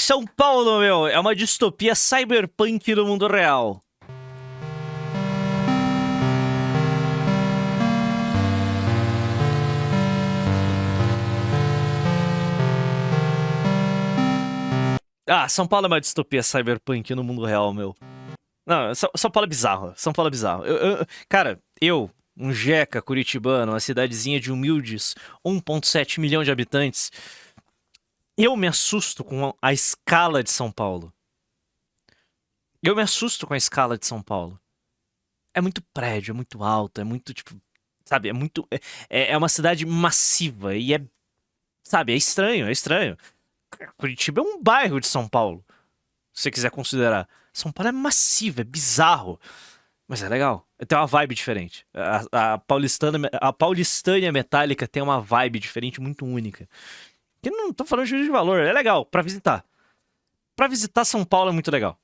São Paulo, meu, é uma distopia cyberpunk no mundo real. Ah, São Paulo é uma distopia cyberpunk no mundo real, meu. Não, São Paulo é bizarro. São Paulo é bizarro. Cara, um jeca curitibano, uma cidadezinha de humildes 1,7 milhão de habitantes, eu me assusto com a escala de São Paulo. Eu me assusto com a escala de São Paulo. É muito prédio, é muito alto, é muito, tipo, sabe, é muito... É uma cidade massiva e é, sabe, é estranho, é estranho. Curitiba é um bairro de São Paulo, se você quiser considerar. São Paulo é massivo, é bizarro, mas é legal. Tem uma vibe diferente. A Paulistânia Metálica tem uma vibe diferente, muito única. Que não tô falando de juízo de valor, é legal pra visitar. Pra visitar São Paulo é muito legal.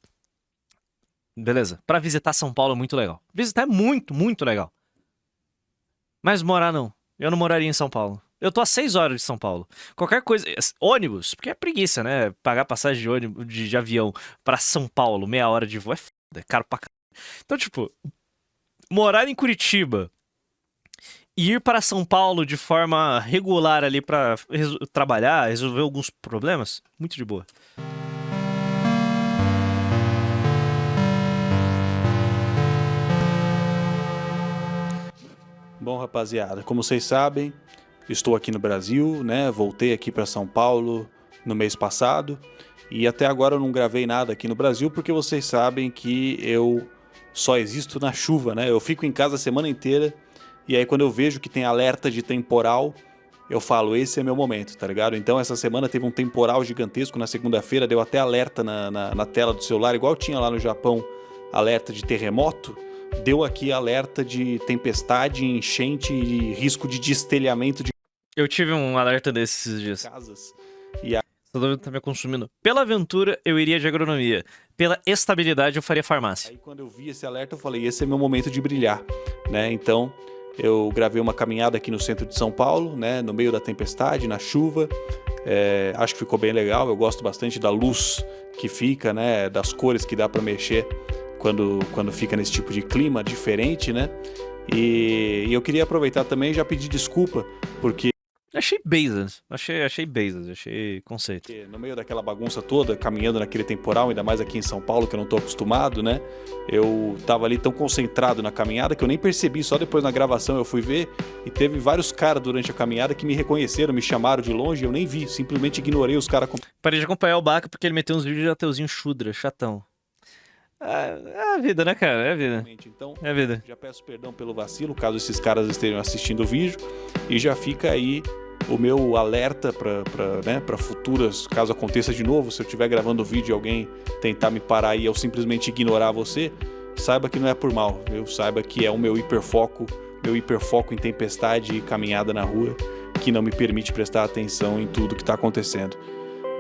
Beleza? Pra visitar São Paulo é muito legal. Visitar é muito, muito legal. Mas morar não. Eu não moraria em São Paulo. Eu tô a 6 horas de São Paulo. Qualquer coisa... Ônibus, porque é preguiça, né? Pagar passagem de ônibus, de avião pra São Paulo, meia hora de voo é foda, é caro pra caralho. Então, tipo, morar em Curitiba e ir para São Paulo de forma regular ali pra trabalhar, resolver alguns problemas, muito de boa. Bom, rapaziada, como vocês sabem, estou aqui no Brasil, né? Voltei aqui para São Paulo no mês passado e até agora eu não gravei nada aqui no Brasil porque vocês sabem que eu só existo na chuva, né? Eu fico em casa a semana inteira e aí quando eu vejo que tem alerta de temporal, eu falo, esse é meu momento, tá ligado? Então essa semana teve um temporal gigantesco na segunda-feira, deu até alerta na tela do celular, igual tinha lá no Japão, alerta de terremoto. Deu aqui alerta de tempestade, enchente e risco de destelhamento de Eu tive um alerta desses dias. casas. Todo tá me consumindo. Pela aventura, eu iria de agronomia. Pela estabilidade, eu faria farmácia. Aí quando eu vi esse alerta, eu falei, esse é meu momento de brilhar, né? Então, eu gravei uma caminhada aqui no centro de São Paulo, né? No meio da tempestade, na chuva. Acho que ficou bem legal. Eu gosto bastante da luz que fica, né? Das cores que dá para mexer quando fica nesse tipo de clima diferente, né? E eu queria aproveitar também e já pedir desculpa, porque Achei based. Achei based, achei conceito. no meio daquela bagunça toda, caminhando naquele temporal, ainda mais aqui em São Paulo, que eu não tô acostumado, né? Eu tava ali tão concentrado na caminhada que eu nem percebi, só depois na gravação eu fui ver e teve vários caras durante a caminhada que me reconheceram, me chamaram de longe, eu nem vi, simplesmente ignorei os caras. Parei de acompanhar o Baca porque ele meteu uns vídeos de ateuzinho chudra, chatão. É a vida, né, cara? É a vida. Então, é a vida. Já peço perdão pelo vacilo, caso esses caras estejam assistindo o vídeo, e já fica aí o meu alerta para futuras, caso aconteça de novo, se eu estiver gravando o vídeo e alguém tentar me parar e eu simplesmente ignorar você, saiba que não é por mal, saiba que é o meu hiperfoco em tempestade e caminhada na rua, que não me permite prestar atenção em tudo que está acontecendo.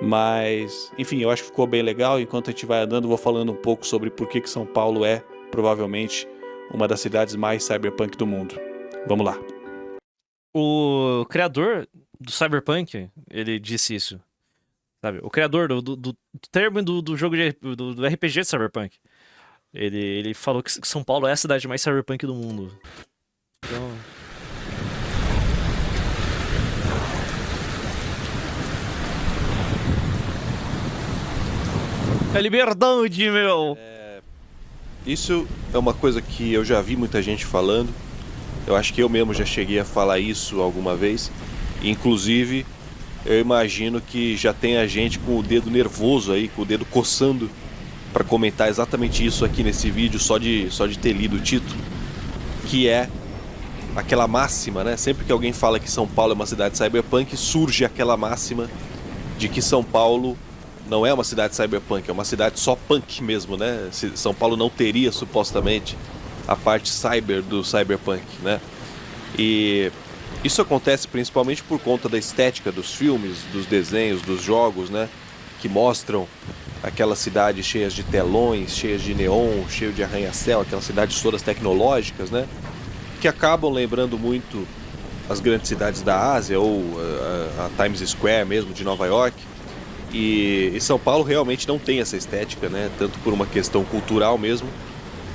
Mas, enfim, eu acho que ficou bem legal. Enquanto a gente vai andando, eu vou falando um pouco sobre por que São Paulo é, provavelmente, uma das cidades mais cyberpunk do mundo. Vamos lá. O criador do Cyberpunk, ele disse isso, sabe? O criador do termo do jogo do RPG de Cyberpunk. Ele falou que São Paulo é a cidade mais cyberpunk do mundo. Então... É liberdade, meu! Isso é uma coisa que eu já vi muita gente falando. Eu acho que eu mesmo já cheguei a falar isso alguma vez. Inclusive, eu imagino que já tenha gente com o dedo nervoso aí, com o dedo coçando, para comentar exatamente isso aqui nesse vídeo, só de ter lido o título. Que é aquela máxima, né? Sempre que alguém fala que São Paulo é uma cidade cyberpunk, surge aquela máxima de que São Paulo não é uma cidade cyberpunk, é uma cidade só punk mesmo, né? São Paulo não teria, supostamente, a parte cyber do cyberpunk, né? E isso acontece principalmente por conta da estética dos filmes, dos desenhos, dos jogos, né? Que mostram aquelas cidades cheias de telões, cheias de neon, cheio de arranha-céu, aquelas cidades todas tecnológicas, né? Que acabam lembrando muito as grandes cidades da Ásia ou a Times Square mesmo de Nova York. E São Paulo realmente não tem essa estética, né? Tanto por uma questão cultural mesmo,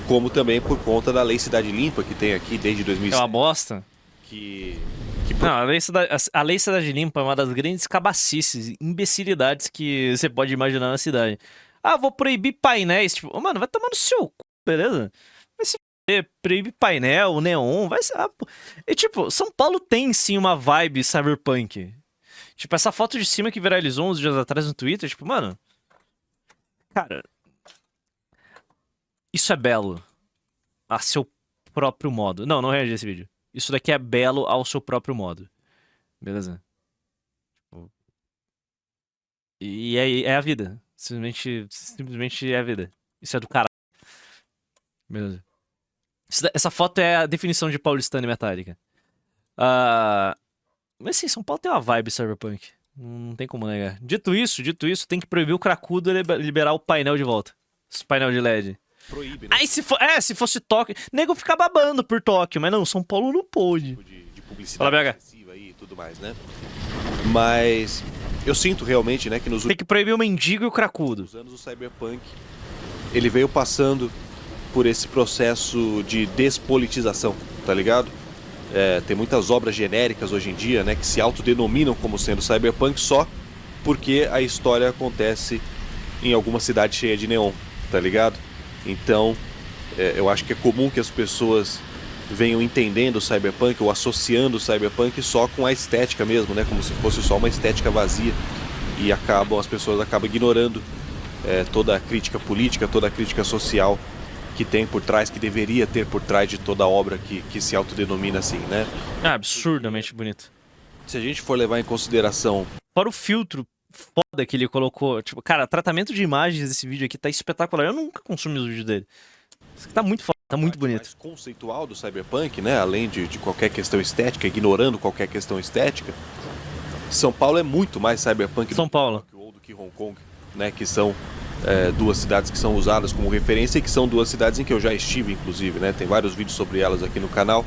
como também por conta da Lei Cidade Limpa que tem aqui desde É 2007. uma bosta. Que Não, a lei Cidade Limpa é uma das grandes cabacices, imbecilidades que você pode imaginar na cidade. Ah, vou proibir painéis. Tipo, mano, vai tomar no seu cu, beleza? Vai se fuder, proibir painel, neon, vai ser. E tipo, São Paulo tem sim uma vibe cyberpunk. Tipo, essa foto de cima que viralizou uns dias atrás no Twitter, tipo, mano. Cara. Isso é belo. A seu próprio modo. Não reagi a esse vídeo. Isso daqui é belo ao seu próprio modo. Beleza? Tipo, e é a vida. Simplesmente é a vida. Isso é do caralho. Beleza? Essa foto é a definição de paulistana e metálica. Mas sim, São Paulo tem uma vibe cyberpunk. Não tem como negar. Dito isso, tem que proibir o cracudo e liberar o painel de volta. Esse painel de LED. proíbe, né? Aí se fosse Tóquio, nego fica babando por Tóquio, mas não, São Paulo não pôde. De publicidade Fala, BH. excessiva aí e tudo mais, né? Mas eu sinto realmente, né, que nos Tem que proibir o mendigo e o cracudo. últimos anos o cyberpunk ele veio passando por esse processo de despolitização, tá ligado? Tem muitas obras genéricas hoje em dia, né, que se autodenominam como sendo cyberpunk só porque a história acontece em alguma cidade cheia de neon, tá ligado? Então, eu acho que é comum que as pessoas venham entendendo o cyberpunk ou associando o cyberpunk só com a estética mesmo, né, como se fosse só uma estética vazia, e as pessoas acabam ignorando toda a crítica política, toda a crítica social que tem por trás, que deveria ter por trás de toda obra que se autodenomina assim, né? É absurdamente bonito. Se a gente for levar em consideração... Fora o filtro foda que ele colocou. Tipo, cara, tratamento de imagens desse vídeo aqui tá espetacular. Eu nunca consumi os vídeos dele. Isso aqui tá muito foda, tá muito bonito. mais conceitual do cyberpunk, né? Além de qualquer questão estética, ignorando qualquer questão estética, São Paulo é muito mais cyberpunk São Paulo. do que Hong Kong, né? Que são duas cidades que são usadas como referência e que são duas cidades em que eu já estive, inclusive, né? Tem vários vídeos sobre elas aqui no canal.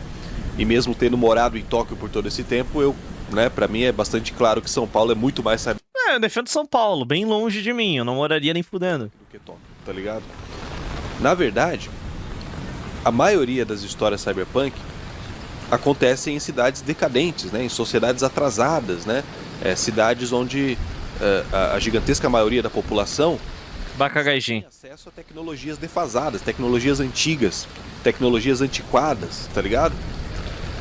E mesmo tendo morado em Tóquio por todo esse tempo, pra mim é bastante claro que São Paulo é muito mais cyberpunk Eu defendo São Paulo, bem longe de mim. Eu não moraria nem fudendo. do que Tóquio, tá ligado? Na verdade, a maioria das histórias cyberpunk acontecem em cidades decadentes, né? Em sociedades atrasadas, né? Cidades onde a gigantesca maioria da população Bakagaijin. tem acesso a tecnologias defasadas, tecnologias antigas, tecnologias antiquadas, tá ligado?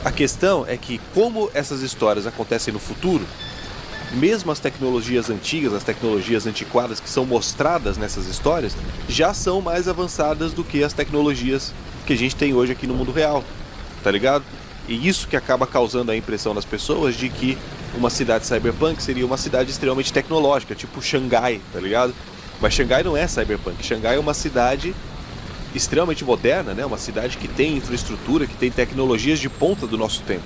A questão é que, como essas histórias acontecem no futuro, mesmo as tecnologias antigas, as tecnologias antiquadas que são mostradas nessas histórias, já são mais avançadas do que as tecnologias que a gente tem hoje aqui no mundo real, tá ligado? E isso que acaba causando a impressão das pessoas de que uma cidade cyberpunk seria uma cidade extremamente tecnológica, tipo Xangai, tá ligado? Mas Xangai não é cyberpunk. Xangai é uma cidade extremamente moderna, né? Uma cidade que tem infraestrutura, que tem tecnologias de ponta do nosso tempo.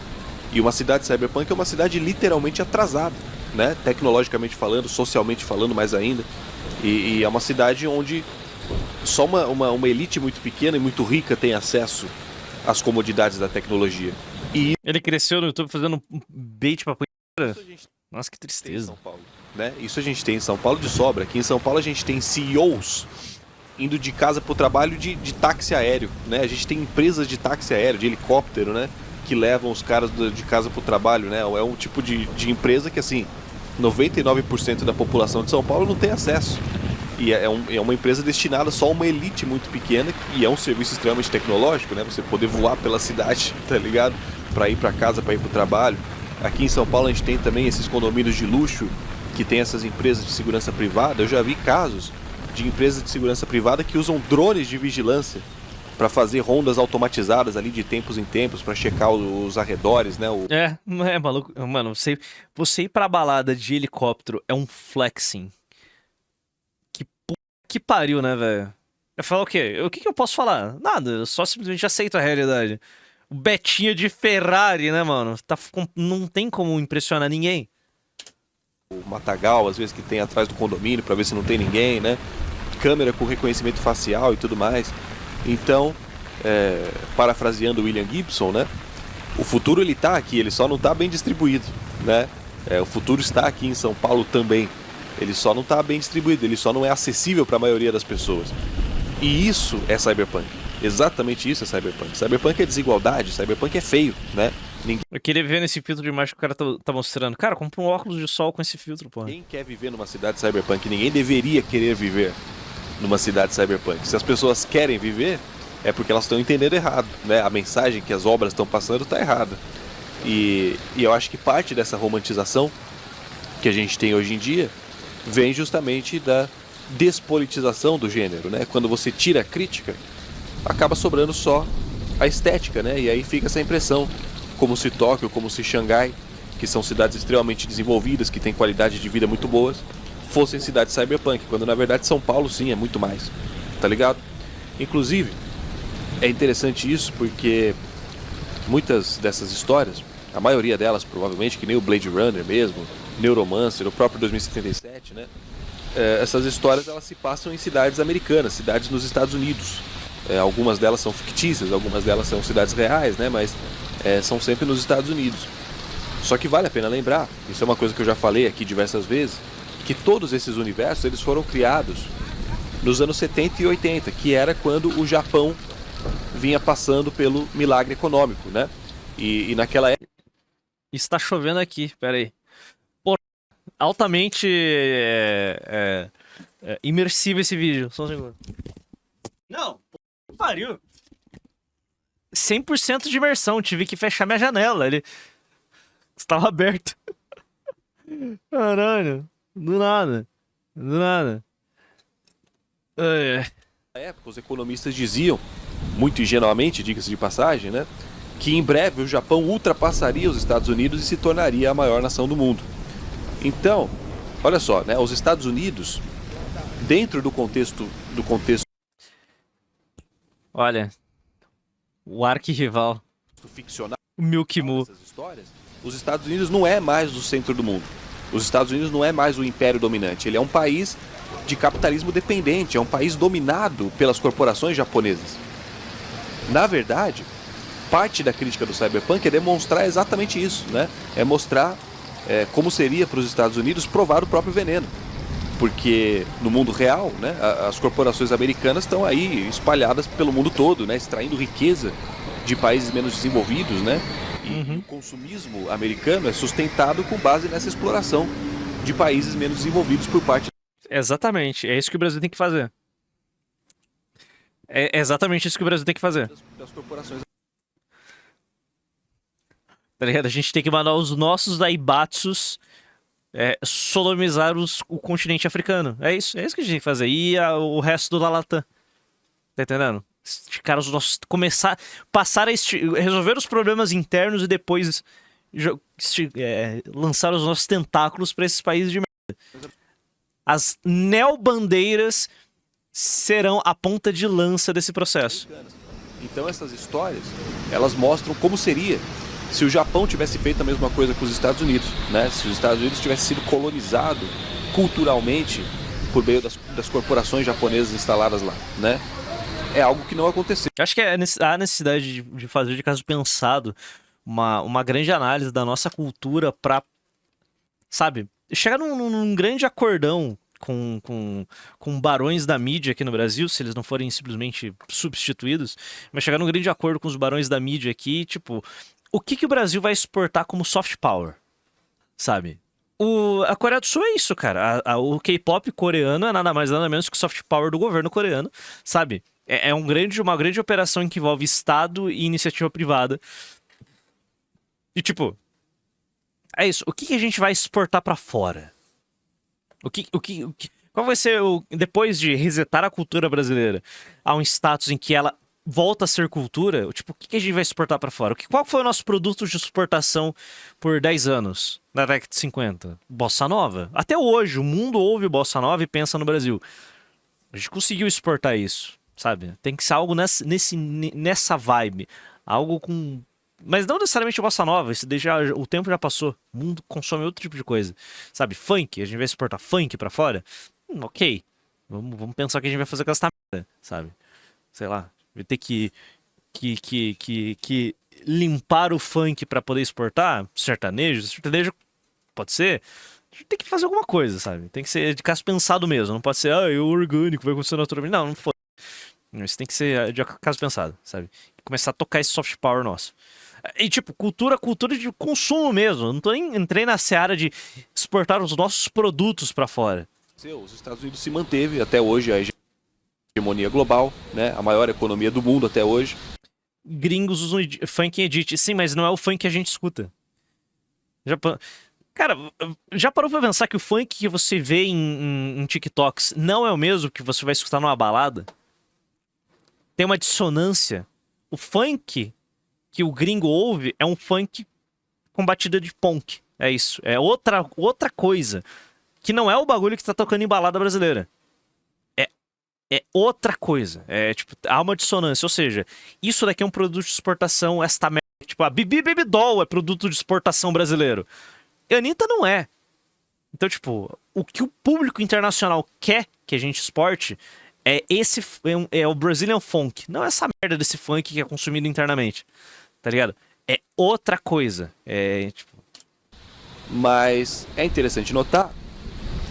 E uma cidade cyberpunk é uma cidade literalmente atrasada, né? Tecnologicamente falando, socialmente falando mais ainda. E é uma cidade onde só uma elite muito pequena e muito rica tem acesso às comodidades da tecnologia. E Ele cresceu no YouTube fazendo um bait pra punheira. isso a gente Nossa, que tem em tristeza. São Paulo, né? Isso a gente tem em São Paulo de sobra. Aqui em São Paulo a gente tem CEOs indo de casa pro trabalho de táxi aéreo, né? A gente tem empresas de táxi aéreo, de helicóptero, né? Que levam os caras de casa pro trabalho, né? É um tipo de empresa que, assim, 99% da população de São Paulo não tem acesso. E é uma empresa destinada só a uma elite muito pequena, e é um serviço extremamente tecnológico, né? Você poder voar pela cidade, tá ligado? Pra ir pra casa, pra ir pro trabalho. Aqui em São Paulo a gente tem também esses condomínios de luxo que tem essas empresas de segurança privada. Eu já vi casos de empresas de segurança privada que usam drones de vigilância para fazer rondas automatizadas ali de tempos em tempos para checar os arredores, né? É maluco. Mano, você ir pra balada de helicóptero é um flexing. Que pariu, né, velho? Eu falo o quê? O que eu posso falar? Nada, eu só simplesmente aceito a realidade. O Betinha de Ferrari, né, mano? Não tem como impressionar ninguém. O matagal, às vezes, que tem atrás do condomínio para ver se não tem ninguém, né? Câmera com reconhecimento facial e tudo mais. Então, parafraseando o William Gibson, né? O futuro ele tá aqui, ele só não tá bem distribuído, né? O futuro está aqui em São Paulo também. Ele só não está bem distribuído, ele só não é acessível para a maioria das pessoas. E isso é cyberpunk. Exatamente isso é cyberpunk. Cyberpunk é desigualdade, cyberpunk é feio, né? Eu queria ver nesse filtro de imagem que o cara tá mostrando. Cara, compra um óculos de sol com esse filtro, pô. Ninguém quer viver numa cidade cyberpunk, ninguém deveria querer viver numa cidade cyberpunk. Se as pessoas querem viver, é porque elas estão entendendo errado, né? A mensagem que as obras estão passando está errada. E eu acho que parte dessa romantização que a gente tem hoje em dia vem justamente da despolitização do gênero, né? Quando você tira a crítica, acaba sobrando só a estética, né? E aí fica essa impressão, como se Tóquio, como se Xangai, que são cidades extremamente desenvolvidas, que têm qualidade de vida muito boas, fossem cidades cyberpunk, quando na verdade São Paulo sim é muito mais, tá ligado? Inclusive, é interessante isso porque muitas dessas histórias, a maioria delas provavelmente, que nem o Blade Runner mesmo, Neuromancer, o próprio 2077, né? Essas histórias elas se passam em cidades americanas, cidades nos Estados Unidos. Algumas delas são fictícias, algumas delas são cidades reais, né? Mas são sempre nos Estados Unidos. Só que vale a pena lembrar, isso é uma coisa que eu já falei aqui diversas vezes, que todos esses universos eles foram criados nos anos 70 e 80, que era quando o Japão vinha passando pelo milagre econômico, né? E naquela época... Está chovendo aqui, peraí. Pô, altamente imersivo esse vídeo. Só um segundo. Não, pariu. 100% de imersão, tive que fechar minha janela. Ele estava aberto. Caralho, do nada. Do nada. Na época, os economistas diziam, muito ingenuamente, diga-se de passagem, né? Que em breve o Japão ultrapassaria os Estados Unidos e se tornaria a maior nação do mundo. Então, olha só, né? Os Estados Unidos, dentro do contexto Olha, o arquirrival, ficcional o Milk Moo. dessas histórias, os Estados Unidos não é mais o centro do mundo. Os Estados Unidos não é mais o império dominante. Ele é um país de capitalismo dependente, é um país dominado pelas corporações japonesas. Na verdade, parte da crítica do cyberpunk é demonstrar exatamente isso, né? É mostrar como seria para os Estados Unidos provar o próprio veneno. Porque no mundo real, né, as corporações americanas estão aí espalhadas pelo mundo todo, né, extraindo riqueza de países menos desenvolvidos, né? E o consumismo americano é sustentado com base nessa exploração de países menos desenvolvidos por parte... Exatamente, é isso que o Brasil tem que fazer. É exatamente isso que o Brasil tem que fazer. das corporações. Tá ligado? A gente tem que mandar os nossos Daibatsus sodomizar o continente africano. É isso que a gente tem que fazer. E o resto do Lalatã. Tá entendendo? Esticar os nossos. Começar. Passar a resolver os problemas internos e depois lançar os nossos tentáculos pra esses países de merda. As neobandeiras serão a ponta de lança desse processo. Então essas histórias, elas mostram como seria se o Japão tivesse feito a mesma coisa com os Estados Unidos, né? Se os Estados Unidos tivesse sido colonizado culturalmente por meio das corporações japonesas instaladas lá, né? É algo que não aconteceu. Eu acho que há necessidade de fazer de caso pensado uma grande análise da nossa cultura pra, sabe, chegar num grande acordão com barões da mídia aqui no Brasil, se eles não forem simplesmente substituídos, mas chegar num grande acordo com os barões da mídia aqui, tipo, o que o Brasil vai exportar como soft power, sabe? A Coreia do Sul é isso, cara. O K-pop coreano é nada mais nada menos que o soft power do governo coreano, sabe? É uma grande operação que envolve Estado e iniciativa privada. E tipo, é isso. O que a gente vai exportar pra fora? Qual vai ser depois de resetar a cultura brasileira a um status em que ela volta a ser cultura? Tipo, o que a gente vai exportar pra fora? Qual foi o nosso produto de exportação por 10 anos, na década de 50? Bossa Nova. Até hoje, o mundo ouve Bossa Nova e pensa no Brasil. A gente conseguiu exportar isso, sabe? Tem que ser algo nessa vibe. Algo com... Mas não necessariamente Bossa Nova, o tempo já passou. O mundo consome outro tipo de coisa. Sabe, funk, a gente vai exportar funk pra fora? Ok. Vamos pensar o que a gente vai fazer com essa merda, sabe? Sei lá, vai ter que limpar o funk pra poder exportar? Sertanejo pode ser? tem que fazer alguma coisa, sabe? Tem que ser de caso pensado mesmo. Não pode ser, é orgânico, vai acontecer naturalmente. Não, não foi. Isso tem que ser de caso pensado, sabe? Começar a tocar esse soft power nosso. E tipo, cultura de consumo mesmo. Eu não tô nem entrei na seara de exportar os nossos produtos pra fora. Os Estados Unidos se manteve até hoje a hegemonia global, né? A maior economia do mundo até hoje. Gringos usam funk em edit. Sim, mas não é o funk que a gente escuta. Cara, já parou pra pensar que o funk que você vê em TikToks não é o mesmo que você vai escutar numa balada? Tem uma dissonância. O funk que o gringo ouve é um funk com batida de punk. É isso. É outra coisa. Que não é o bagulho que tá tocando em balada brasileira. É outra coisa. É tipo, há uma dissonância. Ou seja, isso daqui é um produto de exportação, esta merda. Tipo, a Bibi Baby Doll é produto de exportação brasileiro. E a Anitta não é. Então, tipo, o que o público internacional quer que a gente exporte é o Brazilian Funk. Não essa merda desse funk que é consumido internamente. Tá ligado? É outra coisa. Mas é interessante notar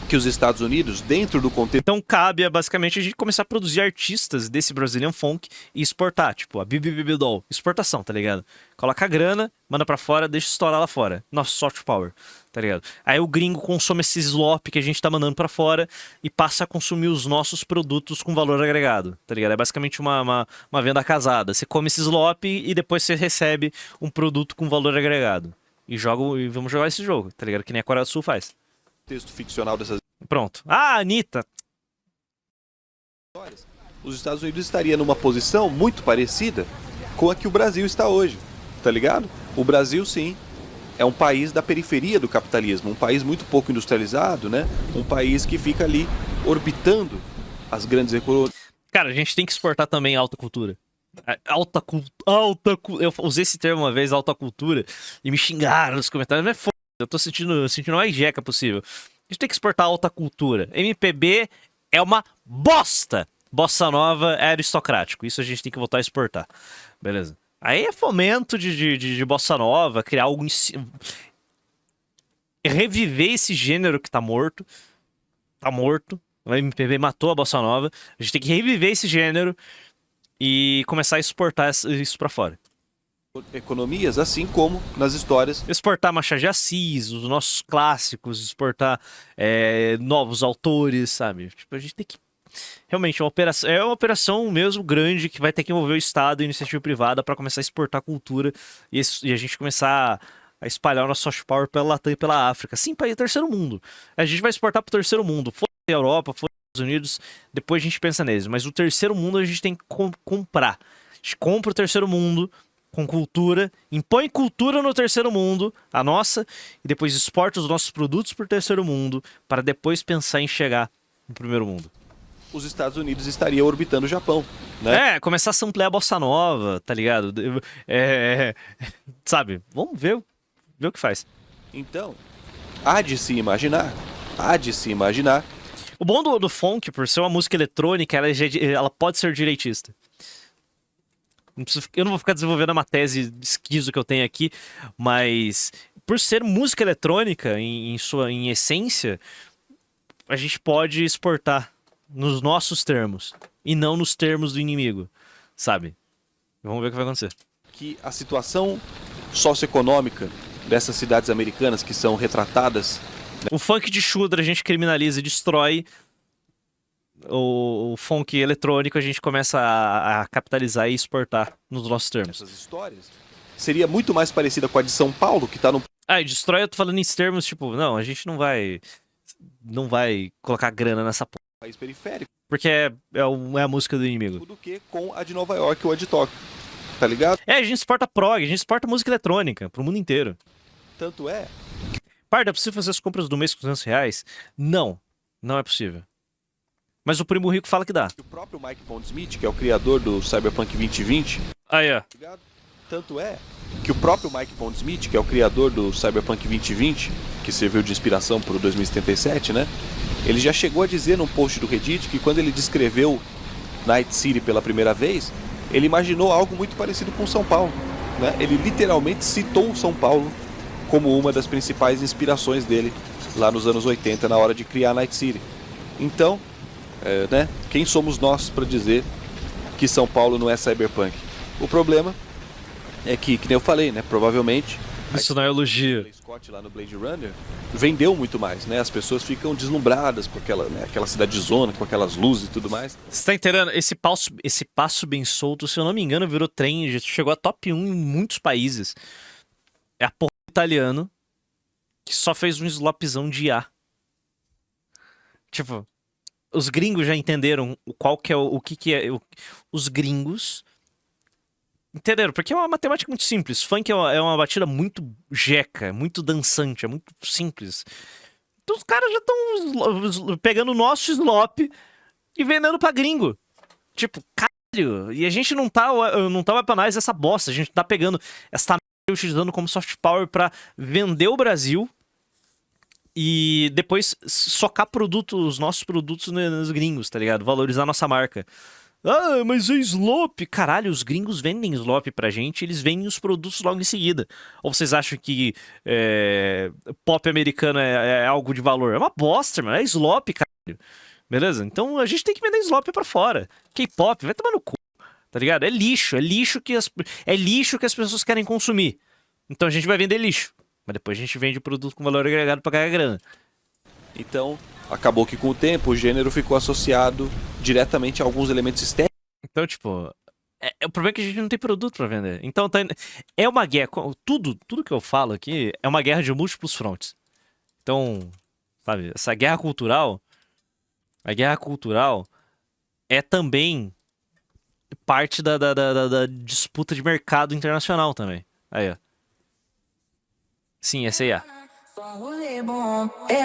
que os Estados Unidos, dentro do contexto... Então cabe, basicamente, a gente começar a produzir artistas desse Brazilian Funk e exportar. Tipo, a Bibi Baby Doll. Exportação, tá ligado? Coloca a grana, manda pra fora, deixa estourar lá fora. Nosso soft power, tá ligado? Aí o gringo consome esse slop que a gente tá mandando pra fora e passa a consumir os nossos produtos com valor agregado, tá ligado? É basicamente uma venda casada. Você come esse slop e depois você recebe um produto com valor agregado. E vamos jogar esse jogo, tá ligado? Que nem a Coreia do Sul faz. Texto ficcional dessas Pronto. Ah, Anitta. histórias, os Estados Unidos estaria numa posição muito parecida com a que o Brasil está hoje, tá ligado? O Brasil, sim, é um país da periferia do capitalismo, um país muito pouco industrializado, né? Um país que fica ali orbitando as grandes economias. Cara, a gente tem que exportar também alta cultura. Eu usei esse termo uma vez, alta cultura, e me xingaram nos comentários, mas foda, eu tô sentindo a mais jeca possível. A gente tem que exportar alta cultura. MPB é uma bosta. Bossa nova é aristocrático. Isso a gente tem que voltar a exportar. Beleza. Aí é fomento de bossa nova, criar algo reviver esse gênero que tá morto. Tá morto. O MPB matou a bossa nova. A gente tem que reviver esse gênero e começar a exportar isso pra fora. Economias, assim como nas histórias. Exportar Machado de Assis, os nossos clássicos, exportar novos autores, sabe? Tipo, a gente tem que... Realmente, é uma operação mesmo grande que vai ter que envolver o Estado e a iniciativa privada para começar a exportar cultura e a gente começar a espalhar o nosso soft power pela Latam e pela África. Sim, para o terceiro mundo. A gente vai exportar para o terceiro mundo. Foda-se a Europa, foda-se os Estados Unidos, depois a gente pensa neles. Mas o terceiro mundo a gente tem que comprar. A gente compra o terceiro mundo com cultura, impõe cultura no terceiro mundo, a nossa, e depois exporta os nossos produtos para o terceiro mundo, para depois pensar em chegar no primeiro mundo. Os Estados Unidos estariam orbitando o Japão, né? Começar a samplear a bossa nova, tá ligado? Sabe, vamos ver o que faz. Então, há de se imaginar. O bom do funk, por ser uma música eletrônica, ela pode ser direitista. Eu não vou ficar desenvolvendo uma tese de esquizo que eu tenho aqui, mas por ser música eletrônica em essência, a gente pode exportar nos nossos termos e não nos termos do inimigo, sabe? Vamos ver o que vai acontecer. Que a situação socioeconômica dessas cidades americanas que são retratadas... O funk de Shudra a gente criminaliza e destrói. O funk eletrônico a gente começa a capitalizar e exportar nos nossos termos. Essas histórias seria muito mais parecida com a de São Paulo, que tá no... E destrói, eu tô falando em termos, tipo, não, a gente não vai colocar grana nessa porra. País periférico. Porque é a música do inimigo. Do que com a de Nova York ou a de Tóquio, tá ligado? A gente exporta prog, a gente exporta música eletrônica pro mundo inteiro. Tanto é... Parda, é possível fazer as compras do mês com R$200? Não, não é possível. Mas o primo rico fala que dá. O próprio Mike Pondsmith, que é o criador do Cyberpunk 2020... Tanto é que o próprio Mike Pondsmith, que é o criador do Cyberpunk 2020, que serviu de inspiração para o 2077, né? Ele já chegou a dizer num post do Reddit que quando ele descreveu Night City pela primeira vez, ele imaginou algo muito parecido com São Paulo, né? Ele literalmente citou São Paulo como uma das principais inspirações dele lá nos anos 80, na hora de criar Night City. Então, né, quem somos nós para dizer que São Paulo não é cyberpunk? O problema é que nem eu falei, né, provavelmente Isso não é elogio. Scott lá no Blade Runner vendeu muito mais, né? As pessoas ficam deslumbradas com aquela, né, aquela cidade-zona, com aquelas luzes e tudo mais. Você tá entendendo? Esse passo bem solto, se eu não me engano, virou trend, chegou a top 1 em muitos países. É a porra do italiano que só fez um slopzão de IA. Tipo, os gringos já entenderam qual que é o que que é. Os gringos entenderam, porque é uma matemática muito simples. Funk é uma batida muito jeca, muito dançante, é muito simples. Então os caras já estão pegando o nosso slop e vendendo pra gringo. Tipo, caralho. E a gente não tá weaponizando essa bosta. A gente tá pegando essa merda e utilizando como soft power pra vender o Brasil e depois socar os nossos produtos nos gringos, tá ligado? Valorizar nossa marca. Ah, mas é slop. Caralho, os gringos vendem slop pra gente, eles vendem os produtos logo em seguida. Ou vocês acham que pop americano é algo de valor? É uma bosta, mano. É slop, caralho. Beleza? Então a gente tem que vender slop pra fora. K-pop, vai tomar no cu. Tá ligado? É lixo que as pessoas querem consumir. Então a gente vai vender lixo. Mas depois a gente vende o produto com valor agregado pra ganhar grana. Então, acabou que com o tempo o gênero ficou associado diretamente a alguns elementos estéticos. Então, tipo, o problema é que a gente não tem produto pra vender. Então, é uma guerra. Tudo que eu falo aqui é uma guerra de múltiplos frontes. Então, sabe, essa guerra cultural. A guerra cultural é também parte da disputa de mercado internacional também. Aí, ó. Sim, essa aí, ó.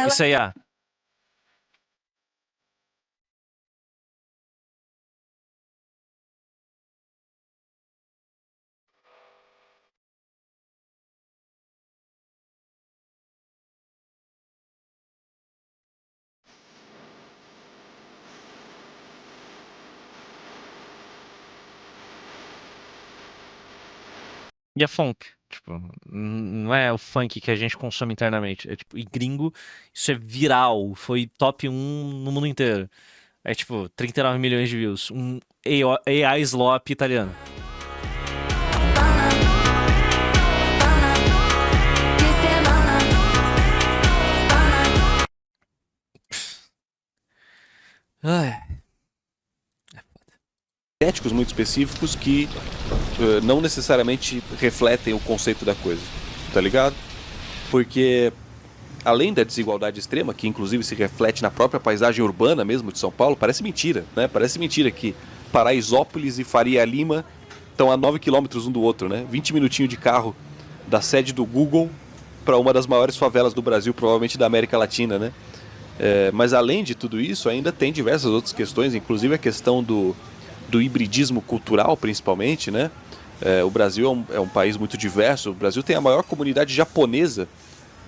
Isso aí, ó. E a funk? Tipo, não é o funk que a gente consome internamente. É tipo, e gringo, isso é viral. Foi top 1 no mundo inteiro. É tipo, 39 milhões de views. Um AI slop italiano. Ai. Estéticos muito específicos que não necessariamente refletem o conceito da coisa, tá ligado? Porque além da desigualdade extrema, que inclusive se reflete na própria paisagem urbana mesmo de São Paulo, parece mentira, né? Parece mentira que Paraisópolis e Faria Lima estão a 9 quilômetros um do outro, né? 20 minutinhos de carro da sede do Google para uma das maiores favelas do Brasil, provavelmente da América Latina, né? Mas além de tudo isso, ainda tem diversas outras questões, inclusive a questão do hibridismo cultural, principalmente, né? O Brasil é um país muito diverso. O Brasil tem a maior comunidade japonesa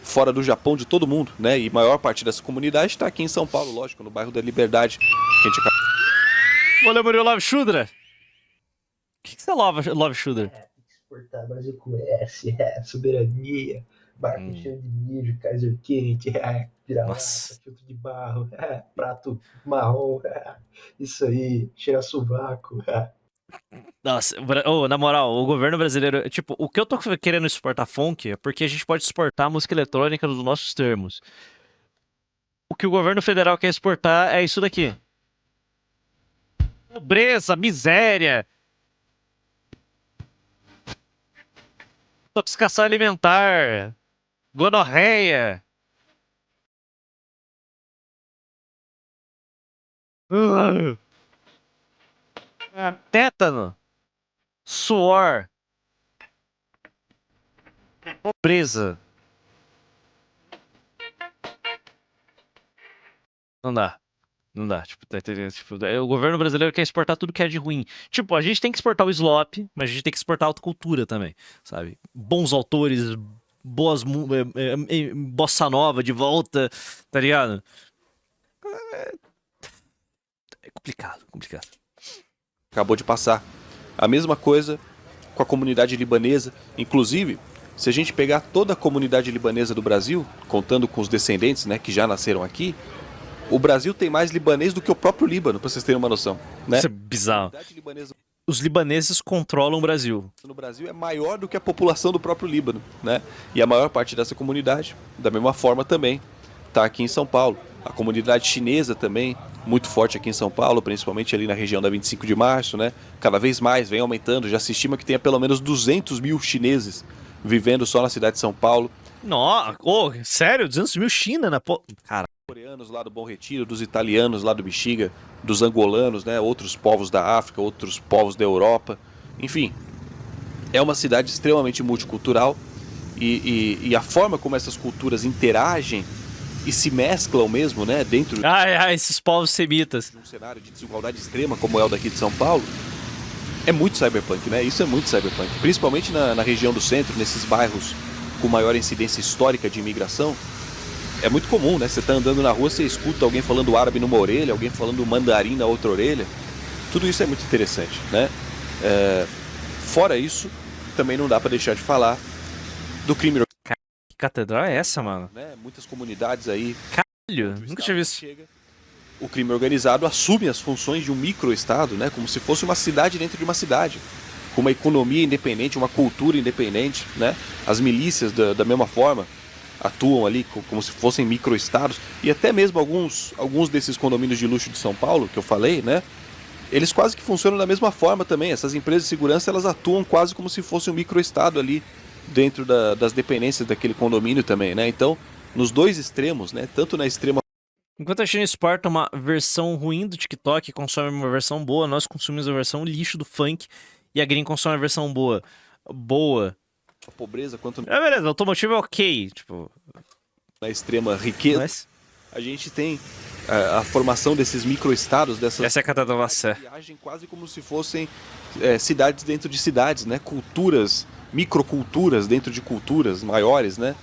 fora do Japão de todo mundo, né? E a maior parte dessa comunidade está aqui em São Paulo, lógico, no bairro da Liberdade. Que a gente acaba... Olha, Murilo Love Shudra. O que você é Love Shudra? Tem que exportar Brasil com S, soberania, barco cheio de mijo, Kaiser quente, vira-lata, filtro de barro, prato marrom, isso aí, cheira sovaco. Nossa, na moral, o governo brasileiro. Tipo, o que eu tô querendo exportar funk é porque a gente pode exportar música eletrônica nos nossos termos. O que o governo federal quer exportar é isso daqui: pobreza, miséria, intoxicação alimentar, gonorreia. Tétano, suor, pobreza. Não dá. Não dá. Tipo, o governo brasileiro quer exportar tudo que é de ruim. Tipo, a gente tem que exportar o slop, mas a gente tem que exportar a alta cultura também, sabe? Bons autores, bossa nova de volta, tá ligado? É complicado. Acabou de passar. A mesma coisa com a comunidade libanesa. Inclusive, Se a gente pegar toda a comunidade libanesa do Brasil, contando com os descendentes, né, que já nasceram aqui, o Brasil tem mais libanês do que o próprio Líbano, para vocês terem uma noção, né? Isso é bizarro. A comunidade libanesa Os libaneses controlam o Brasil. no Brasil é maior do que a população do próprio Líbano, né? E a maior parte dessa comunidade, da mesma forma também, está aqui em São Paulo. A comunidade chinesa também, muito forte aqui em São Paulo, principalmente ali na região da 25 de março, né? Cada vez mais vem aumentando, já se estima que tenha pelo menos 200 mil chineses vivendo só na cidade de São Paulo. Nossa, sério? 200 mil China na... Cara, Coreanos lá do Bom Retiro, dos italianos lá do Bexiga, dos angolanos, né? Outros povos da África, outros povos da Europa. Enfim, é uma cidade extremamente multicultural e a forma como essas culturas interagem e se mesclam mesmo, né? Dentro esses povos semitas. de um cenário de desigualdade extrema como é o daqui de São Paulo, é muito cyberpunk, né? Isso é muito cyberpunk. Principalmente na região do centro, nesses bairros com maior incidência histórica de imigração. É muito comum, né? Você tá andando na rua, você escuta alguém falando árabe numa orelha, alguém falando mandarim na outra orelha. Tudo isso é muito interessante, né? Fora isso, também não dá para deixar de falar do crime organizado, Que catedral é essa, mano? né? Muitas comunidades aí. Caralho, nunca tinha visto. O crime organizado assume as funções de um microestado, né? Como se fosse uma cidade dentro de uma cidade, com uma economia independente, uma cultura independente, né? As milícias da mesma forma atuam ali como se fossem microestados, e até mesmo alguns desses condomínios de luxo de São Paulo que eu falei, né? Eles quase que funcionam da mesma forma também. Essas empresas de segurança, elas atuam quase como se fosse um microestado ali dentro das dependências daquele condomínio também, né? Então, nos dois extremos, né? Tanto na extrema... Enquanto a China exporta uma versão ruim do TikTok e consome uma versão boa, nós consumimos a versão lixo do funk e a Green consome a versão boa. a pobreza, quanto Beleza, automotivo é ok, tipo... na extrema riqueza, Mas a gente tem a formação desses microestados, dessas... essa é a catedral da Sé. Viagem quase como se fossem cidades dentro de cidades, né? Culturas, microculturas dentro de culturas maiores, né?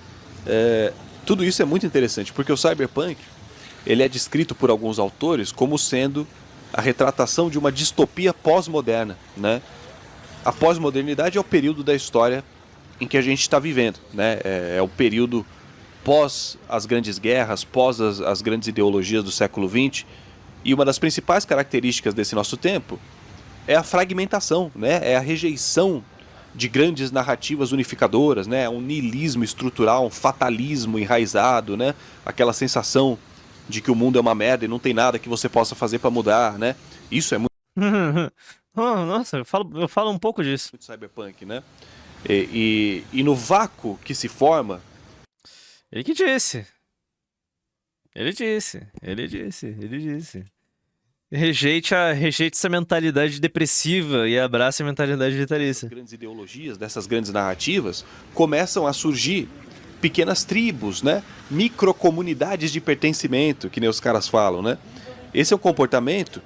Tudo isso é muito interessante, porque o cyberpunk, ele é descrito por alguns autores como sendo a retratação de uma distopia pós-moderna, né? A pós-modernidade é o período da história em que a gente está vivendo, né? É o período pós as grandes guerras, pós as grandes ideologias do século XX, e uma das principais características desse nosso tempo é a fragmentação, né? É a rejeição de grandes narrativas unificadoras, né? Um niilismo estrutural, um fatalismo enraizado, né? Aquela sensação de que o mundo é uma merda e não tem nada que você possa fazer para mudar, né? Isso é muito Nossa, eu falo um pouco disso. cyberpunk, né? E no vácuo que se forma, Ele que disse. Ele disse. Rejeite essa mentalidade depressiva e abrace a mentalidade vitalícia. grandes ideologias, dessas grandes narrativas, começam a surgir pequenas tribos, né? Microcomunidades de pertencimento, que nem os caras falam, né? Esse é um comportamento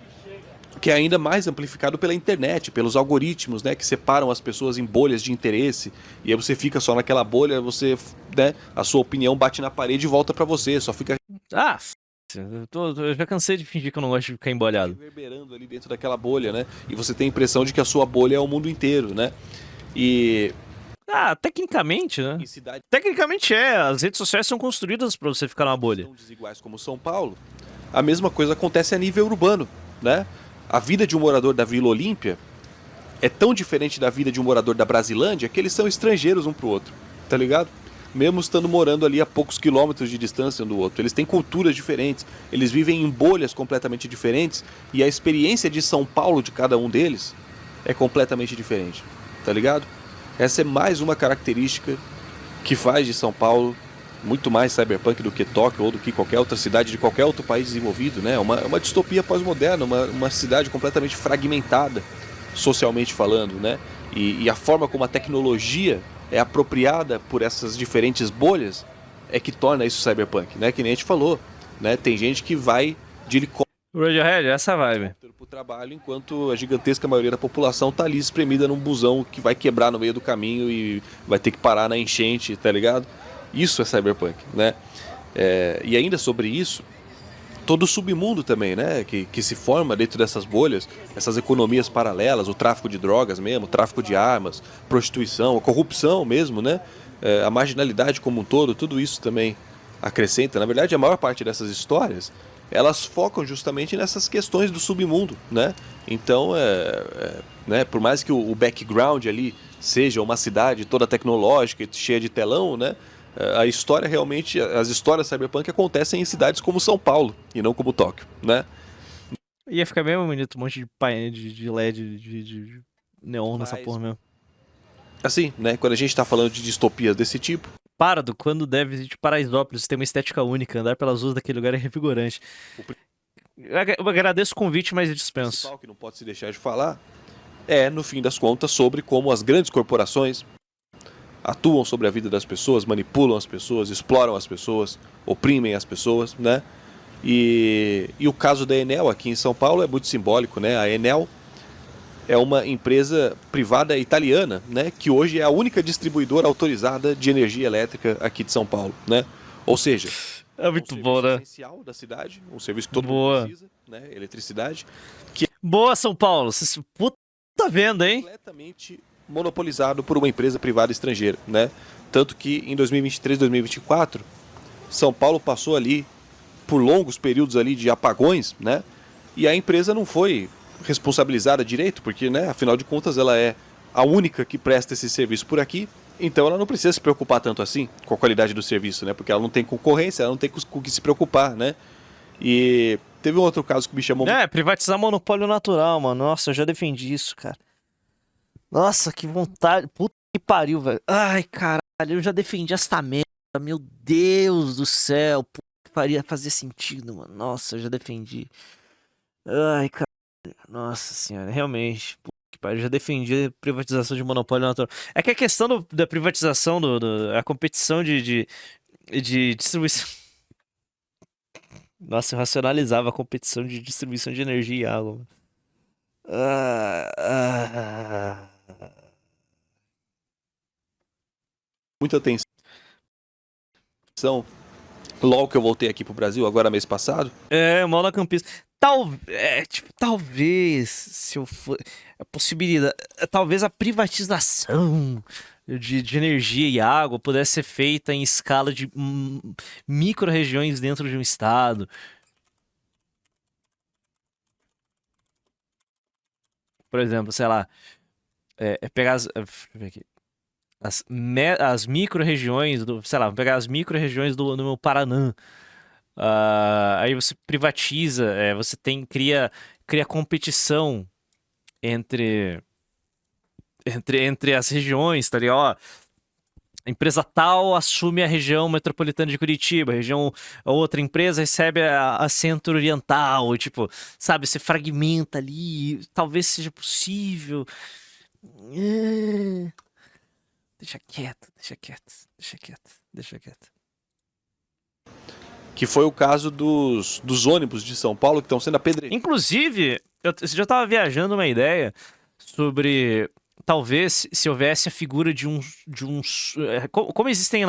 que é ainda mais amplificado pela internet, pelos algoritmos, né, que separam as pessoas em bolhas de interesse, e aí você fica só naquela bolha, você, né, a sua opinião bate na parede e volta pra você, só fica Eu já cansei de fingir que eu não gosto de ficar embolhado. reverberando ali dentro daquela bolha, né? E você tem a impressão de que a sua bolha é o mundo inteiro, né? E Tecnicamente, né? em cidades Tecnicamente as redes sociais são construídas pra você ficar numa bolha. tão desiguais como São Paulo, a mesma coisa acontece a nível urbano, né? A vida de um morador da Vila Olímpia é tão diferente da vida de um morador da Brasilândia que eles são estrangeiros um pro outro, tá ligado? Mesmo estando morando ali a poucos quilômetros de distância um do outro. Eles têm culturas diferentes, eles vivem em bolhas completamente diferentes, e a experiência de São Paulo de cada um deles é completamente diferente, tá ligado? Essa é mais uma característica que faz de São Paulo muito mais cyberpunk do que Tóquio ou do que qualquer outra cidade de qualquer outro país desenvolvido, né? Uma distopia pós-moderna, uma cidade completamente fragmentada, socialmente falando, né? E a forma como a tecnologia é apropriada por essas diferentes bolhas é que torna isso cyberpunk, né? Que nem a gente falou, né? Tem gente que vai de helicóptero Radiohead, essa vibe. pro trabalho, enquanto a gigantesca maioria da população tá ali espremida num busão que vai quebrar no meio do caminho e vai ter que parar na enchente, tá ligado? Isso é cyberpunk, né? E ainda sobre isso, todo o submundo também, né? Que se forma dentro dessas bolhas, essas economias paralelas, o tráfico de drogas mesmo, o tráfico de armas, prostituição, a corrupção mesmo, né? a marginalidade como um todo, tudo isso também acrescenta. Na verdade, a maior parte dessas histórias, elas focam justamente nessas questões do submundo, né? Então, né, por mais que o background ali seja uma cidade toda tecnológica e cheia de telão, né? A história realmente, as histórias cyberpunk acontecem em cidades como São Paulo e não como Tóquio, né? Ia ficar bem bonito, um monte de painel de LED, de neon nessa Mas, porra mesmo. assim, né? Quando a gente tá falando de distopias desse tipo, Parado, quando deve ir de Paraisópolis, tem uma estética única, andar pelas ruas daquele lugar é revigorante. Eu agradeço o convite, mas eu o dispenso. principal que não pode se deixar de falar é, no fim das contas, sobre como as grandes corporações atuam sobre a vida das pessoas, manipulam as pessoas, exploram as pessoas, oprimem as pessoas, né? E o caso da Enel aqui em São Paulo é muito simbólico, né? A Enel é uma empresa privada italiana, né? Que hoje é a única distribuidora autorizada de energia elétrica aqui de São Paulo, né? Ou seja, É muito bom, serviço né? essencial da cidade, um serviço que todo Boa. mundo precisa, né? Eletricidade, Boa, São Paulo. Vocês puta vendo, hein? completamente monopolizado por uma empresa privada estrangeira, né? Tanto que em 2023, 2024, São Paulo passou ali por longos períodos ali de apagões, né? E a empresa não foi responsabilizada direito, porque, né, afinal de contas, ela é a única que presta esse serviço por aqui, então ela não precisa se preocupar tanto assim com a qualidade do serviço, né? Porque ela não tem concorrência, ela não tem com o que se preocupar, né? E teve um outro caso que me chamou Privatizar monopólio natural, mano. Nossa, eu já defendi isso, cara. Nossa, que vontade. Puta que pariu, velho. Ai, caralho, eu já defendi essa merda. Meu Deus do céu. Puta que faria fazer sentido, mano. Nossa, eu já defendi. Ai, cara. Nossa senhora, realmente. Puta que pariu, eu já defendi a privatização de monopólio natural. É que a questão da privatização, a competição de distribuição. Nossa, eu racionalizava a competição de distribuição de energia e água. muita atenção logo que eu voltei aqui pro Brasil, agora mês passado. Mola campista. Talvez, se eu for. A possibilidade. Talvez a privatização de energia e água pudesse ser feita em escala de micro-regiões dentro de um estado. Por exemplo, sei lá. Pegar deixa eu ver aqui. As micro-regiões do. Sei lá, vou pegar as micro-regiões do meu Paraná. Aí você privatiza, você cria competição entre as regiões, tá ligado? Ó, a empresa tal assume a região metropolitana de Curitiba, a outra empresa recebe a centro-oriental, e, tipo, sabe, você fragmenta ali, talvez seja possível. Deixa quieto. Que foi o caso dos ônibus de São Paulo que estão sendo apedrejados. Inclusive, eu já tava viajando uma ideia sobre talvez se houvesse a figura de uns como existem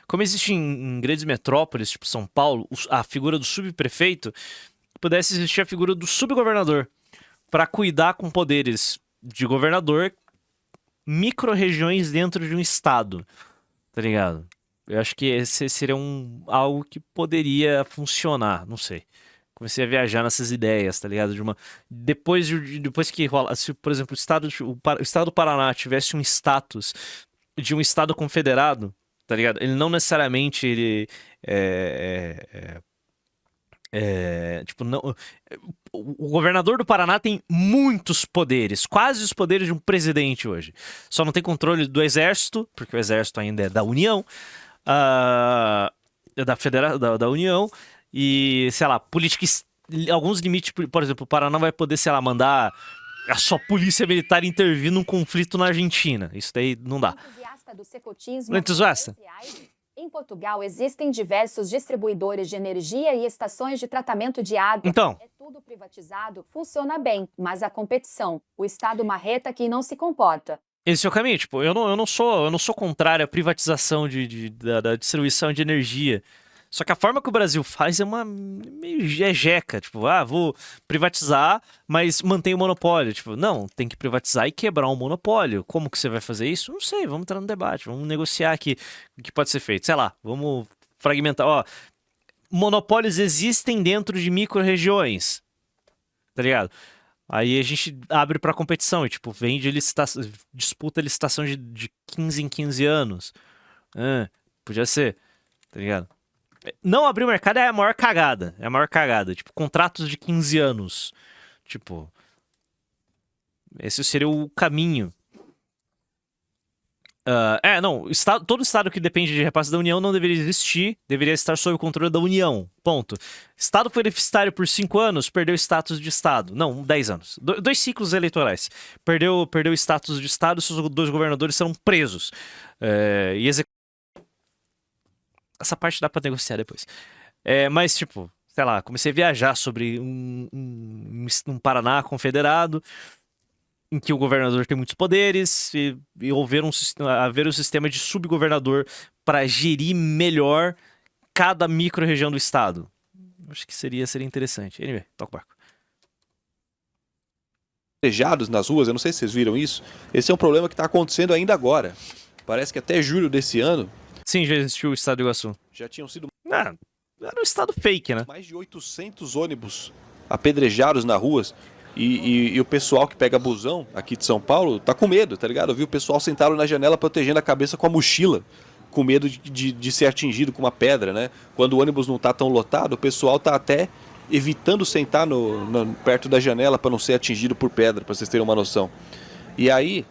como existe em grandes metrópoles, tipo São Paulo, a figura do subprefeito, pudesse existir a figura do subgovernador para cuidar com poderes de governador micro-regiões dentro de um estado, tá ligado? Eu acho que esse seria algo que poderia funcionar, não sei. Comecei a viajar nessas ideias, tá ligado? Depois que rola, se, por exemplo, o estado do Paraná tivesse um status de um estado confederado, tá ligado? Ele não necessariamente tipo, não, o governador do Paraná tem muitos poderes, quase os poderes de um presidente hoje. Só não tem controle do exército, porque o exército ainda é da União, da União, e, sei lá, alguns limites, por exemplo, o Paraná vai poder, sei lá, mandar a sua polícia militar intervir num conflito na Argentina. Isso daí não dá. Entusiasta? Em Portugal, existem diversos distribuidores de energia e estações de tratamento de água. Então, é tudo privatizado, funciona bem, mas a competição, o Estado marreta que não se comporta. Esse é o caminho, tipo, eu não sou contrário à privatização da distribuição de energia. Só que a forma que o Brasil faz é uma meio jeca, tipo, vou privatizar, mas mantém o monopólio. Tipo, não, tem que privatizar e quebrar um monopólio. Como que você vai fazer isso? Não sei, vamos entrar no debate, vamos negociar aqui o que pode ser feito. Sei lá, vamos fragmentar. Ó, monopólios existem dentro de micro-regiões, tá ligado? Aí a gente abre pra competição e, tipo, vende disputa licitação de 15 em 15 anos. Podia ser, tá ligado? Não abrir o mercado é a maior cagada. É a maior cagada. Tipo, contratos de 15 anos. Tipo, esse seria o caminho. Não. Todo estado que depende de repasse da União não deveria existir. Deveria estar sob o controle da União. Ponto. Estado foi deficitário por 5 anos, perdeu status de estado. Não, 10 anos. 2 ciclos eleitorais. Perdeu status de estado, seus 2 governadores serão presos. E essa parte dá pra negociar depois. Mas, tipo, sei lá, comecei a viajar sobre um Paraná confederado, em que o governador tem muitos poderes, e haver um sistema de subgovernador para gerir melhor cada micro-região do estado. Acho que seria interessante. Anyway, toca o barco. Apedrejados nas ruas, eu não sei se vocês viram isso. Esse é um problema que está acontecendo ainda agora. Parece que até julho desse ano Sim, já existiu o estado do Iguaçu. já tinham sido Era um estado fake, né? mais de 800 ônibus apedrejados nas ruas. E o pessoal que pega busão aqui de São Paulo tá com medo, tá ligado? Eu vi o pessoal sentado na janela protegendo a cabeça com a mochila, com medo de ser atingido com uma pedra, né? Quando o ônibus não tá tão lotado, o pessoal tá até evitando sentar perto da janela para não ser atingido por pedra, para vocês terem uma noção. E aí,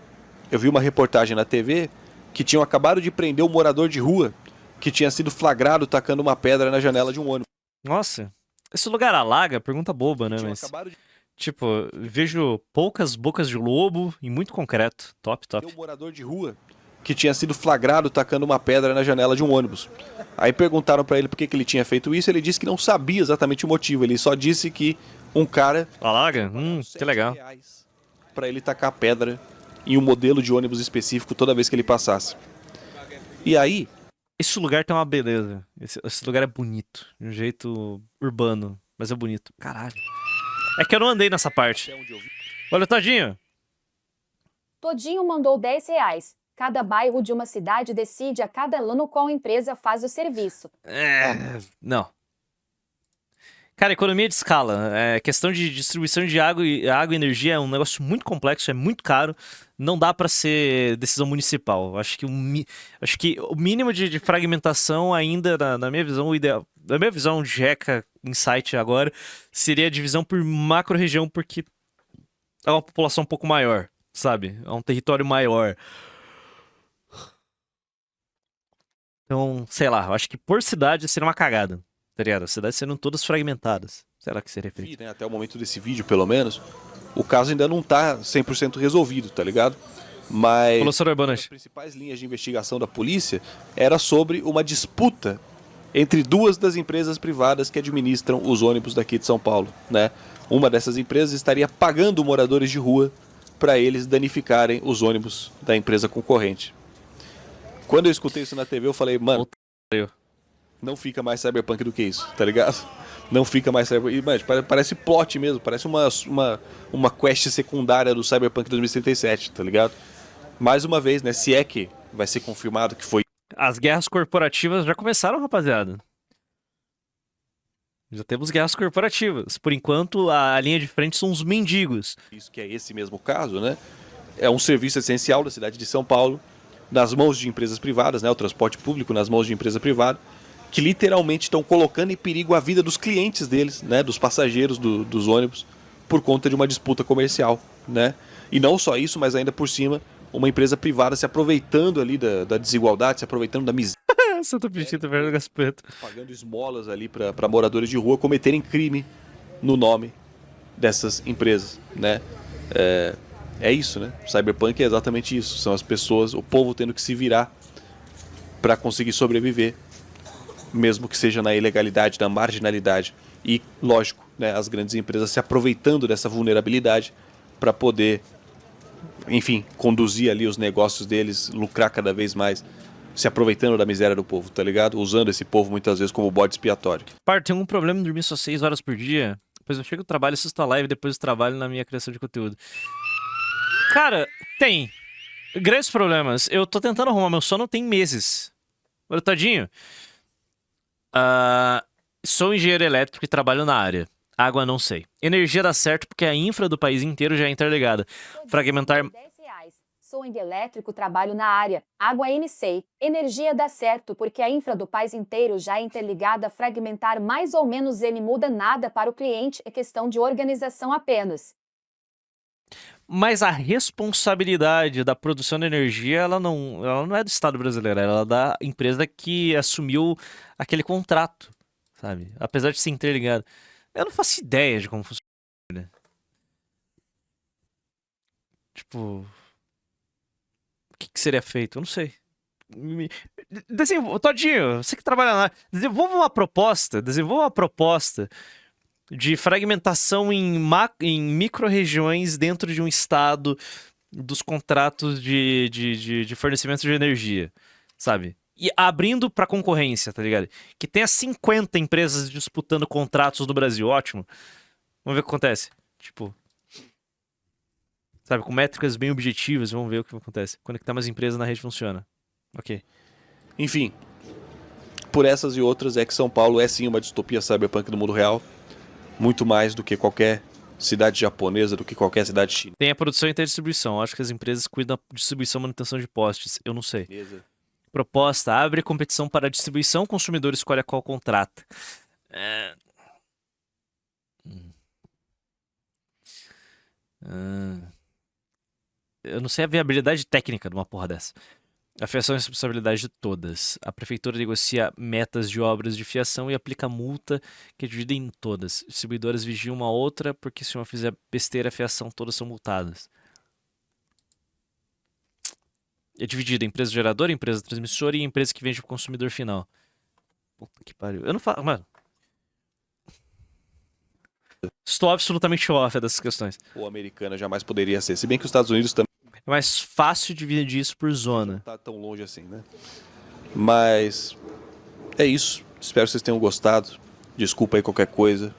eu vi uma reportagem na TV que tinham acabado de prender um morador de rua que tinha sido flagrado tacando uma pedra na janela de um ônibus. Nossa, esse lugar alaga? Pergunta boba, né? Tinham Mas, acabado de tipo, vejo poucas bocas de lobo e muito concreto. Top. prender um morador de rua que tinha sido flagrado tacando uma pedra na janela de um ônibus. Aí perguntaram pra ele por que ele tinha feito isso, ele disse que não sabia exatamente o motivo, ele só disse que um cara Alaga? Que legal. Pra ele tacar pedra em um modelo de ônibus específico toda vez que ele passasse. E aí, Esse lugar tem uma beleza. Esse lugar é bonito. De um jeito urbano. Mas é bonito. Caralho. É que eu não andei nessa parte. Olha, Todinho. Todinho mandou R$ 10. Cada bairro de uma cidade decide a cada ano qual empresa faz o serviço. Não. Cara, economia de escala. Questão de distribuição de água e energia é um negócio muito complexo, é muito caro. Não dá pra ser decisão municipal. Acho que o mínimo de fragmentação ainda, na minha visão, o ideal. Na minha visão de Jeca Insight agora, seria a divisão por macro-região, porque é uma população um pouco maior, sabe? É um território maior. Então, sei lá, eu acho que por cidade seria uma cagada. Tá ligado? As cidades seriam todas fragmentadas. Será que seria feito? né, até o momento desse vídeo, pelo menos, o caso ainda não tá 100% resolvido, tá ligado? Mas Falou, Sr. uma Urbanante. das principais linhas de investigação da polícia era sobre uma disputa entre 2 das empresas privadas que administram os ônibus daqui de São Paulo, né? Uma dessas empresas estaria pagando moradores de rua para eles danificarem os ônibus da empresa concorrente. Quando eu escutei isso na TV, eu falei, mano, não fica mais cyberpunk do que isso, tá ligado? Não fica mais cyberpunk. Mano, parece plot mesmo, parece uma quest secundária do Cyberpunk 2077, tá ligado? Mais uma vez, né? Se é que vai ser confirmado que foi As guerras corporativas já começaram, rapaziada. Já temos guerras corporativas. Por enquanto, a linha de frente são os mendigos. isso, que é esse mesmo caso, né? É um serviço essencial da cidade de São Paulo, nas mãos de empresas privadas, né? O transporte público nas mãos de empresa privada, que literalmente estão colocando em perigo a vida dos clientes deles, né? Dos passageiros dos ônibus, por conta de uma disputa comercial, né? E não só isso, mas ainda por cima, uma empresa privada se aproveitando ali da desigualdade, se aproveitando da miséria, Santa Petita, velho Gaspeto. pagando esmolas ali para moradores de rua cometerem crime no nome dessas empresas, né? É isso, né? Cyberpunk é exatamente isso. São as pessoas, o povo tendo que se virar para conseguir sobreviver, mesmo que seja na ilegalidade, na marginalidade. E, lógico, né, as grandes empresas se aproveitando dessa vulnerabilidade para poder, enfim, conduzir ali os negócios deles, lucrar cada vez mais se aproveitando da miséria do povo, tá ligado? Usando esse povo muitas vezes como bode expiatório. Par, tem um problema em dormir só 6 horas por dia. Depois eu chego do trabalho, assisto a live, depois eu trabalho na minha criação de conteúdo. Cara, tem grandes problemas. Eu tô tentando arrumar meu sono tem meses. Olha, tadinho. Sou engenheiro elétrico e trabalho na área. Água não sei. Energia dá certo porque a infra do país inteiro já é interligada. Fragmentar... R$10. Sou engenheiro elétrico, trabalho na área. Água sei. Energia dá certo porque a infra do país inteiro já é interligada. Fragmentar mais ou menos ele muda nada para o cliente, é questão de organização apenas. Mas a responsabilidade da produção de energia, ela não é do Estado brasileiro, ela é da empresa que assumiu aquele contrato, sabe? Apesar de ser interligado. Eu não faço ideia de como funciona. Tipo, o que seria feito? Eu não sei. Todinho, você que trabalha lá, desenvolva uma proposta de fragmentação em micro-regiões dentro de um estado dos contratos de fornecimento de energia, sabe? E abrindo pra concorrência, tá ligado? Que tenha 50 empresas disputando contratos no Brasil, ótimo. Vamos ver o que acontece. Tipo, sabe, com métricas bem objetivas, vamos ver o que acontece. Conectar mais empresas na rede funciona. Ok. Enfim, por essas e outras é que São Paulo é sim uma distopia cyberpunk do mundo real. Muito mais do que qualquer cidade japonesa, do que qualquer cidade chinesa. Tem a produção e a distribuição. Acho que as empresas cuidam da distribuição e manutenção de postes. Eu não sei. Proposta: abre competição para a distribuição, o consumidor escolhe a qual contrata. Eu não sei a viabilidade técnica de uma porra dessa. A fiação é responsabilidade de todas. A prefeitura negocia metas de obras de fiação e aplica multa que é dividida em todas. Distribuidoras vigiam uma outra porque se uma fizer besteira, a fiação todas são multadas. É dividida em empresa geradora, empresa transmissora e empresa que vende para o consumidor final. Puta que pariu. Eu não falo... Mano. Estou absolutamente off dessas questões. Ou americana jamais poderia ser. Se bem que os Estados Unidos também é mais fácil dividir isso por zona. não tá tão longe assim, né? Mas é isso. Espero que vocês tenham gostado. Desculpa aí qualquer coisa.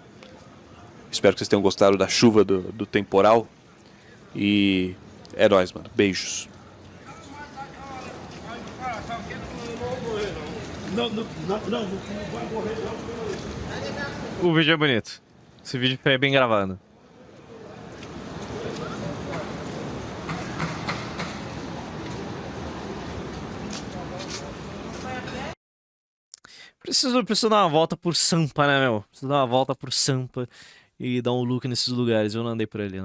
Espero que vocês tenham gostado da chuva do temporal. E é nóis, mano. Beijos. O vídeo é bonito. Esse vídeo é bem gravado. Preciso dar uma volta por Sampa, né, meu? Preciso dar uma volta por Sampa e dar um look nesses lugares. Eu não andei por ali, não.